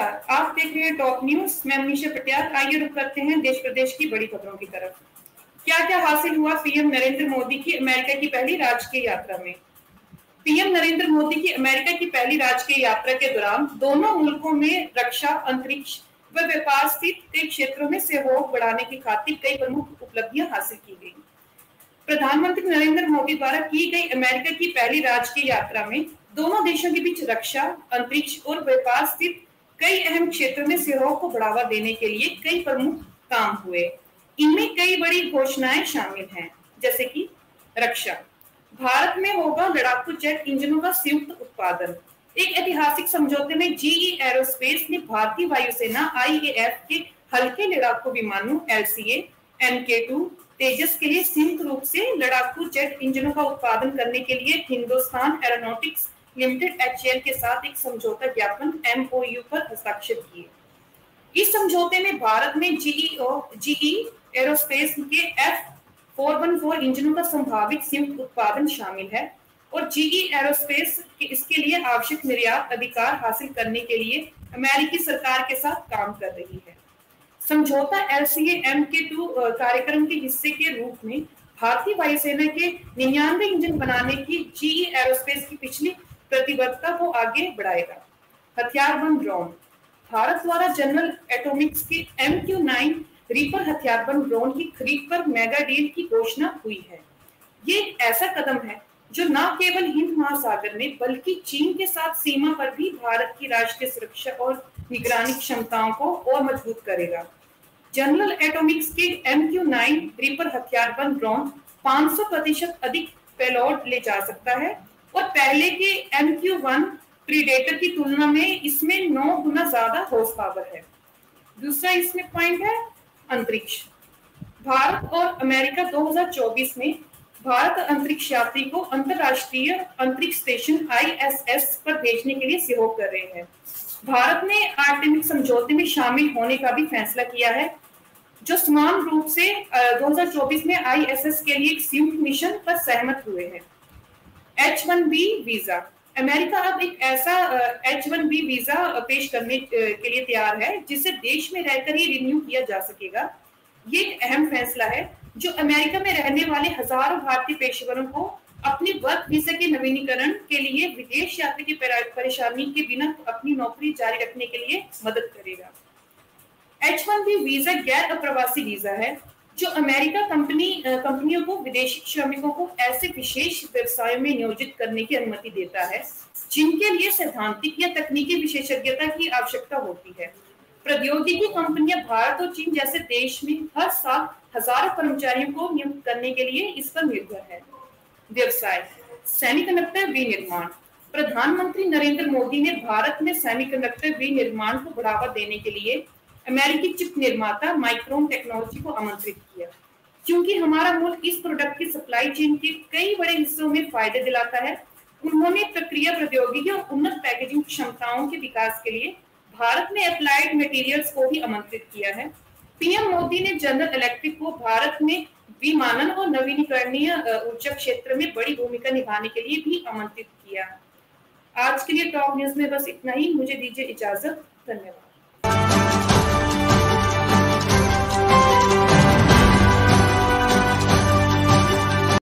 नमस्कार, आप देख रहे हैं टॉप न्यूज। मैं मनीषा पटियाल। आइए रुक करते हैं देश प्रदेश की बड़ी खबरों की तरफ। क्या क्या हासिल हुआ पीएम नरेंद्र मोदी की अमेरिका की पहली राजकीय यात्रा में। पीएम नरेंद्र मोदी की अमेरिका की पहली राजकीय यात्रा के दौरान दोनों मुल्कों में रक्षा, अंतरिक्ष व व्यापार सहित कई क्षेत्रों में सहयोग बढ़ाने की खातिर कई प्रमुख उपलब्धियां हासिल की गई। प्रधानमंत्री नरेंद्र मोदी द्वारा की गई अमेरिका की पहली राजकीय यात्रा में दोनों देशों के बीच रक्षा, अंतरिक्ष और व्यापार स्थित कई अहम क्षेत्रों में सहयोग को बढ़ावा देने के लिए कई प्रमुख काम हुए। इनमें कई बड़ी घोषणाएं शामिल हैं, जैसे कि रक्षा, भारत में होगा लड़ाकू जेट इंजनों का संयुक्त उत्पादन। एक ऐतिहासिक समझौते में जीई एरोस्पेस ने भारतीय वायुसेना आईएएफ के हल्के लड़ाकू विमानों LCA, MK2, तेजस के लिए संयुक्त रूप से लड़ाकू जेट इंजनों का उत्पादन करने के लिए हिंदुस्तान एरोनॉटिक्स लिमिटेड HAL के साथ एक समझौता ज्ञापन MOU पर हस्ताक्षर किए। इस समझौते में भारत में जीई एरोस्पेस के F414 इंजनों का संभावित संयुक्त उत्पादन शामिल है और जीई एरोस्पेस इसके लिए आवश्यक निर्यात अधिकार हासिल करने के लिए अमेरिकी सरकार के साथ काम कर रही है। समझौता LCA MK2 कार्यक्रम के हिस्से के रूप में भारतीय वायुसेना के 99 इंजन बनाने की जीई एरोस्पेस की पिछली प्रतिबद्धता को आगे बढ़ाएगा। हथियारबंद ड्रोन, भारत द्वारा जनरल एटॉमिक्स के MQ-9 रीपर हथियारबंद ड्रोन की खरीद पर मेगा डील की घोषणा हुई है। ये एक ऐसा कदम है जो न केवल हिंद महासागर में बल्कि चीन के साथ सीमा पर भी भारत की राष्ट्रीय सुरक्षा और निगरानी क्षमताओं को और मजबूत करेगा। जनरल एटॉमिक्स के MQ-9 रीपर हथियारबंद ड्रोन 500% अधिक पेलोड ले जा सकता है और पहले के MQ-1 प्रीडेटर की तुलना में इसमें 9 गुना ज्यादा हॉर्स पावर है। दूसरा इसमें पॉइंट है अंतरिक्ष। भारत और अमेरिका 2024 में भारत अंतरिक्ष यात्री को अंतरराष्ट्रीय अंतरिक्ष स्टेशन ISS पर भेजने के लिए सहयोग कर रहे हैं। भारत ने आर्टेमिस समझौते में शामिल होने का भी फैसला किया है, जो समान रूप से 2024 में ISS के लिए एक संयुक्त मिशन पर सहमत हुए हैं। H-1B वीजा, अमेरिका अब एक ऐसा H-1B वीजा पेश करने के लिए तैयार है जिसे देश में रहकर ही रिन्यू किया जा सकेगा। ये एक अहम फैसला है जो अमेरिका में रहने वाले हजारों भारतीय पेशेवरों को अपनी वर्क वीजा के नवीनीकरण के लिए विदेश यात्रा की परेशानी के बिना अपनी नौकरी जारी रखने के लिए मदद करेगा। H-1B वीजा गैर अप्रवासी वीजा है जो अमेरिका कंपनियों को विदेशी श्रमिकों को ऐसे विशेष व्यवसायों में नियोजित करने की अनुमति देता है जिनके लिए सैद्धांतिक या तकनीकी विशेषज्ञता की आवश्यकता होती है। प्रौद्योगिकी कंपनियां भारत और चीन जैसे देश में हर साल हजारों कर्मचारियों को नियुक्त करने के लिए इस पर निर्भर है। व्यवसाय, सेमीकंडक्टर विनिर्माण, प्रधानमंत्री नरेंद्र मोदी ने भारत में सेमीकंडक्टर विनिर्माण को बढ़ावा देने के लिए अमेरिकी चिप निर्माता माइक्रोन टेक्नोलॉजी को आमंत्रित किया। क्योंकि हमारा मुल्क इस प्रोडक्ट की सप्लाई चेन के कई बड़े हिस्सों में फायदे दिलाता है, उन्होंने प्रक्रिया प्रौद्योगिकी और उन्नत पैकेजिंग क्षमताओं के विकास के लिए भारत में अप्लाइड मटेरियल्स को भी आमंत्रित किया है। पीएम मोदी ने जनरल इलेक्ट्रिक को भारत में विमानन और नवीनीकरणीय ऊर्जा क्षेत्र में बड़ी भूमिका निभाने के लिए भी आमंत्रित किया। आज के लिए टॉप न्यूज में बस इतना ही। मुझे दीजिए इजाजत। धन्यवाद।